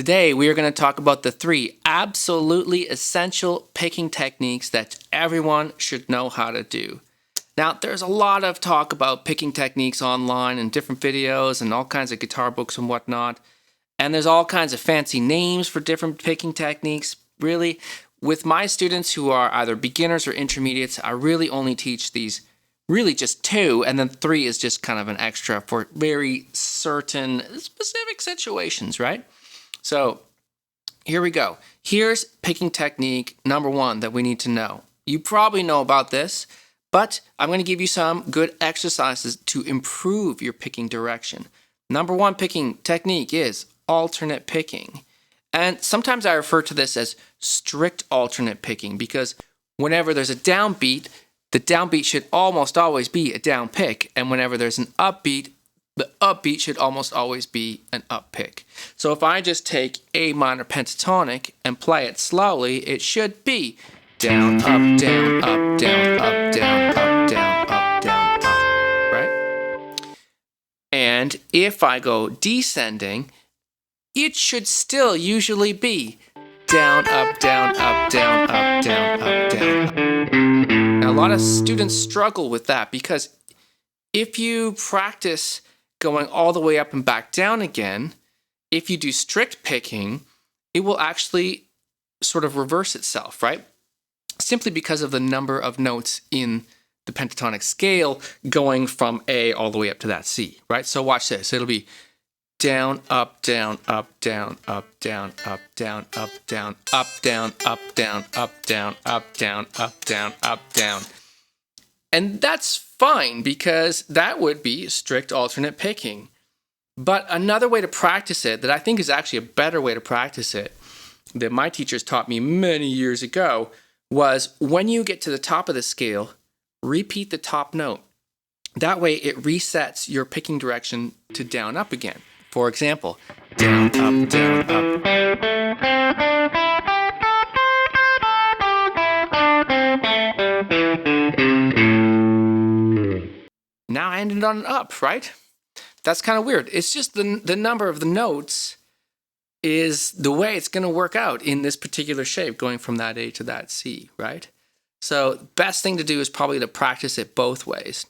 Today, we are going to talk about the 3 absolutely essential picking techniques that everyone should know how to do. Now, there's a lot of talk about picking techniques online and different videos and all kinds of guitar books and whatnot. And there's all kinds of fancy names for different picking techniques. Really, with my students who are either beginners or intermediates, I really only teach these really just 2, and then 3 is just kind of an extra for very certain specific situations, right? So here we go. Here's picking technique number 1 that we need to know. You probably know about this, but I'm going to give you some good exercises to improve your picking direction. Number 1 picking technique is alternate picking. And sometimes I refer to this as strict alternate picking because whenever there's a downbeat, the downbeat should almost always be a down pick. And whenever there's an upbeat, the upbeat should almost always be an up pick. So if I just take A minor pentatonic and play it slowly, it should be down, up, down, up, down, up, down, up, down, up, down, up, right? And if I go descending, it should still usually be down, up, down, up, down, up, down, up, down, up. Now, a lot of students struggle with that because if you practice going all the way up and back down again, if you do strict picking, it will actually sort of reverse itself, right? Simply because of the number of notes in the pentatonic scale going from A all the way up to that C, right? So watch this. It'll be down, up, down, up, down, up, down, up, down, up, down, up, down, up, down, up, down, up, down, up, down, up, down. And that's fine because that would be strict alternate picking. But another way to practice it that I think is actually a better way to practice it that my teachers taught me many years ago was when you get to the top of the scale, repeat the top note. That way it resets your picking direction to down up again. For example, down, up, down, up. Now I ended on an up, right? That's kind of weird. It's just the number of the notes is the way it's going to work out in this particular shape, going from that A to that C, right? So best thing to do is probably to practice it both ways.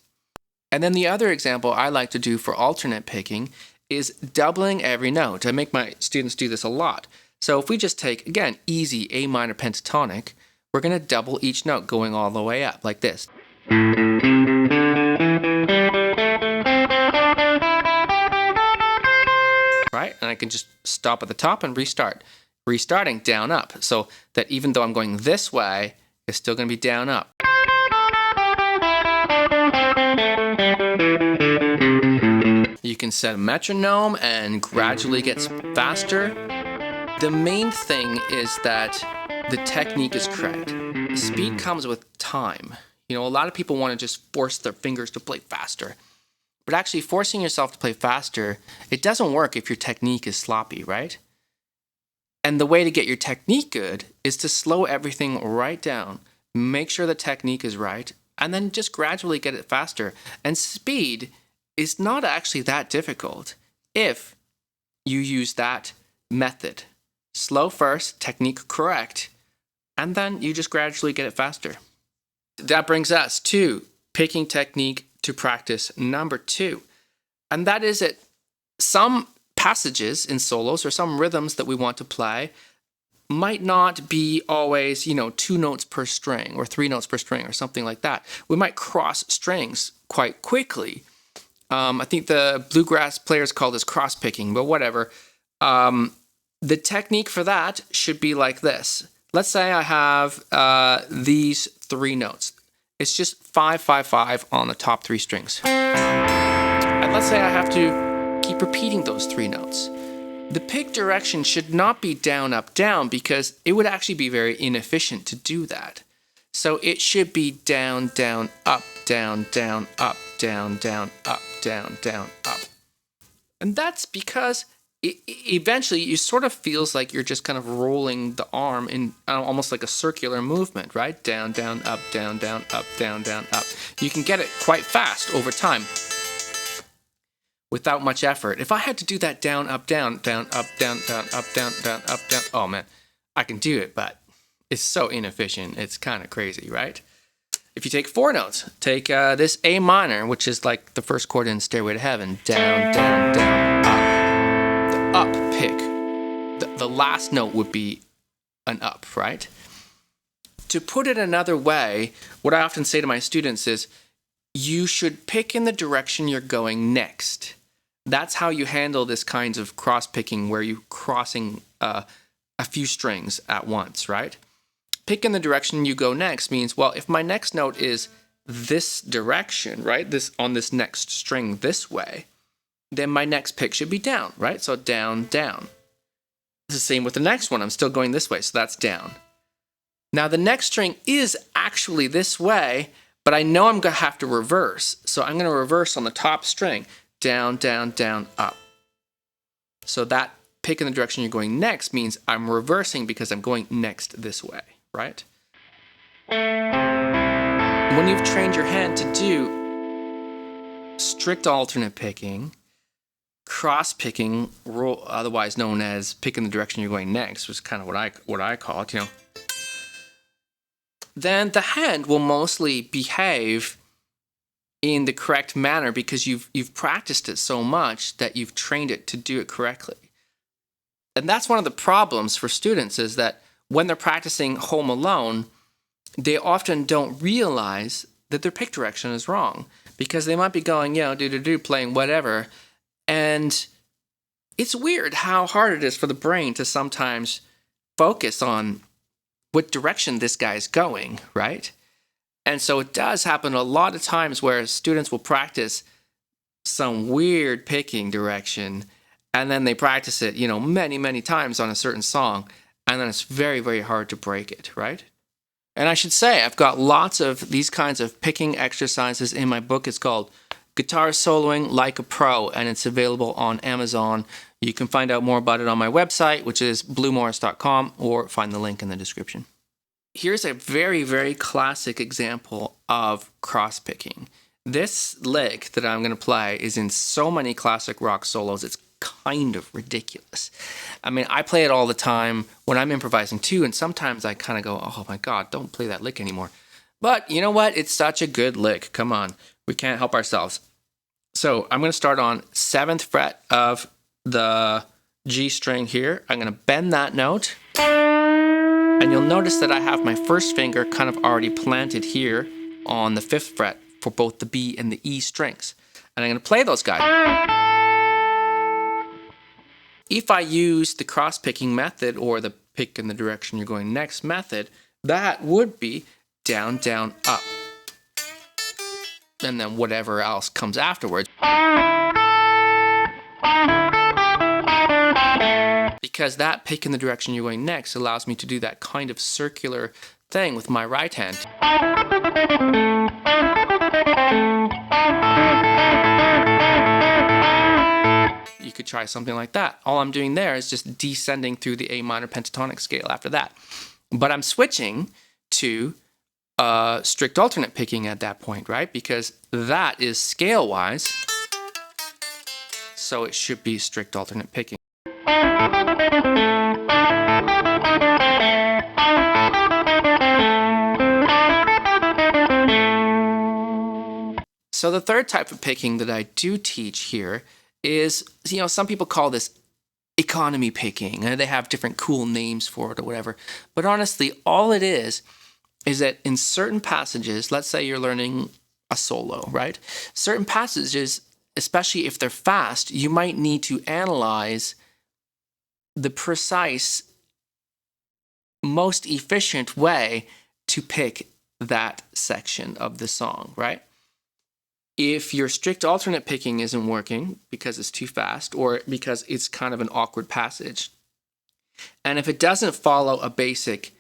And then the other example I like to do for alternate picking is doubling every note. I make my students do this a lot. So if we just take, again, easy A minor pentatonic, we're going to double each note going all the way up like this. Right? And I can just stop at the top and restart. Restarting down up so that even though I'm going this way, it's still going to be down up. You can set a metronome and gradually get faster. The main thing is that the technique is correct. Speed comes with time. You know, a lot of people want to just force their fingers to play faster. But actually forcing yourself to play faster, it doesn't work if your technique is sloppy, right? And the way to get your technique good is to slow everything right down, make sure the technique is right, and then just gradually get it faster. And speed is not actually that difficult if you use that method. Slow first, technique correct, and then you just gradually get it faster. That brings us to picking technique to practice number 2. And that is that some passages in solos or some rhythms that we want to play might not be always, 2 notes per string or 3 notes per string or something like that. We might cross strings quite quickly. I think the bluegrass players call this cross picking, but whatever. The technique for that should be like this. Let's say I have these 3 notes. It's just 5, 5, 5 on the top 3 strings. And let's say I have to keep repeating those 3 notes. The pick direction should not be down, up, down because it would actually be very inefficient to do that. So it should be down, down, up, down, down, up, down, down, up, down, down, up. And that's because eventually it sort of feels like you're just kind of rolling the arm in almost like a circular movement, right? Down, down, up, down, down, up, down, down, up. You can get it quite fast over time. without much effort. If I had to do that down, up, down, down, up, down, up, down, up, down, oh man, I can do it, but it's so inefficient. It's kind of crazy, right? If you take 4 notes, take this A minor, which is like the first chord in Stairway to Heaven, down, down, down, up. The up pick, the last note would be an up, right? To put it another way, what I often say to my students is, you should pick in the direction you're going next. That's how you handle this kind of cross-picking where you're crossing a few strings at once, right? Pick in the direction you go next means, well, if my next note is this direction, right, this on this next string this way, then my next pick should be down, right? So down, down. It's the same with the next one. I'm still going this way, so that's down. Now the next string is actually this way, but I know I'm going to have to reverse. So I'm going to reverse on the top string, down, down, down, up. So that pick in the direction you're going next means I'm reversing because I'm going next this way, right? When you've trained your hand to do strict alternate picking, cross picking, otherwise known as pick in the direction you're going next, was kind of what I call it, then the hand will mostly behave in the correct manner because you've practiced it so much that you've trained it to do it correctly. And that's one of the problems for students, is that when they're practicing home alone, they often don't realize that their pick direction is wrong because they might be going, do, playing whatever. And it's weird how hard it is for the brain to sometimes focus on what direction this guy's going, right? And so it does happen a lot of times where students will practice some weird picking direction, and then they practice it, many, many times on a certain song, and then it's very, very hard to break it, right? And I should say, I've got lots of these kinds of picking exercises in my book. It's called Guitar Soloing Like a Pro, and it's available on Amazon. You can find out more about it on my website, which is bluemorris.com, or find the link in the description. Here's a very, very classic example of cross-picking. This lick that I'm going to play is in so many classic rock solos, it's kind of ridiculous. I mean, I play it all the time when I'm improvising too, and sometimes I kind of go, oh my God, don't play that lick anymore. But you know what? It's such a good lick. Come on. We can't help ourselves. So I'm going to start on 7th fret of the G string here. I'm going to bend that note. And you'll notice that I have my first finger kind of already planted here on the 5th fret for both the B and the E strings. And I'm going to play those guys. If I use the cross-picking method or the pick in the direction you're going next method, that would be down, down, up. And then whatever else comes afterwards. Because that pick in the direction you're going next allows me to do that kind of circular thing with my right hand. You could try something like that. All I'm doing there is just descending through the A minor pentatonic scale after that. But I'm switching to strict alternate picking at that point, right? Because that is scale-wise, so it should be strict alternate picking. So the third type of picking that I do teach here is, some people call this economy picking, and they have different cool names for it or whatever. But honestly, all it is that in certain passages, let's say you're learning a solo, right? Certain passages, especially if they're fast, you might need to analyze the precise, most efficient way to pick that section of the song, right? If your strict alternate picking isn't working because it's too fast or because it's kind of an awkward passage, and if it doesn't follow a basic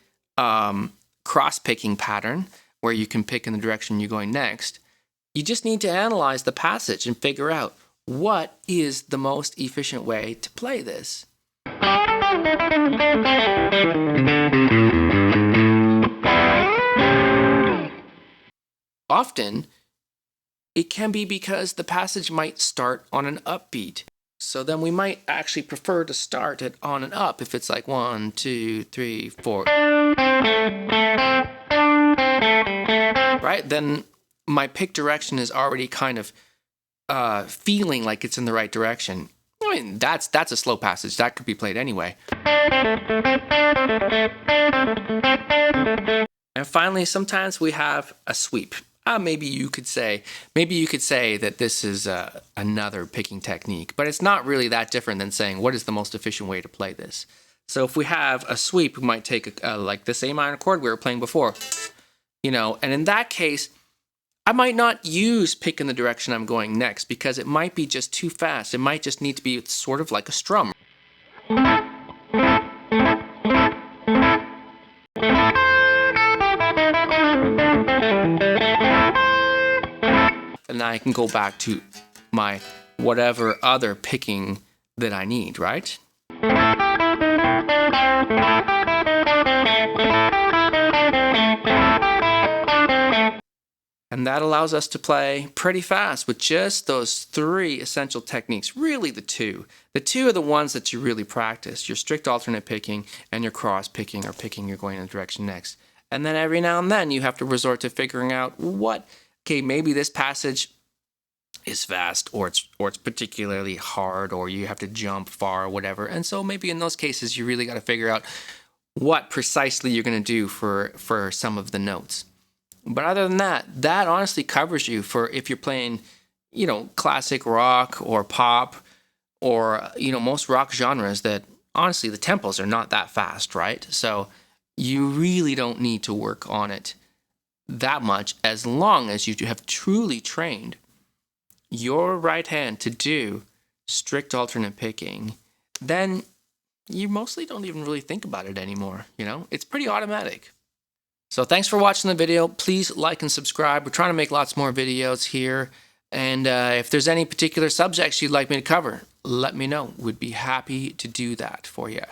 cross-picking pattern where you can pick in the direction you're going next, you just need to analyze the passage and figure out what is the most efficient way to play this. Often, it can be because the passage might start on an upbeat. So then we might actually prefer to start it on an up if it's like 1, 2, 3, 4. Right? Then my pick direction is already kind of feeling like it's in the right direction. I mean, that's a slow passage. That could be played anyway. And finally, sometimes we have a sweep. Maybe you could say that this is another picking technique, but it's not really that different than saying what is the most efficient way to play this. So if we have a sweep, we might take like this A minor chord we were playing before, and in that case, I might not use pick in the direction I'm going next because it might be just too fast. It might just need to be sort of like a strum. And now I can go back to my whatever other picking that I need, right? And that allows us to play pretty fast with just those 3 essential techniques, really the 2. The 2 are the ones that you really practice, your strict alternate picking and your cross picking or picking you're going in the direction next. And then every now and then you have to resort to figuring out maybe this passage is fast or it's particularly hard or you have to jump far or whatever. And so maybe in those cases you really got to figure out what precisely you're going to do for some of the notes. But other than that honestly covers you for if you're playing, classic rock or pop or, most rock genres that honestly the tempos are not that fast, right? So you really don't need to work on it that much as long as you have truly trained your right hand to do strict alternate picking. Then you mostly don't even really think about it anymore, It's pretty automatic. So thanks for watching the video. Please like and subscribe. We're trying to make lots more videos here. And if there's any particular subjects you'd like me to cover, let me know. We'd be happy to do that for you.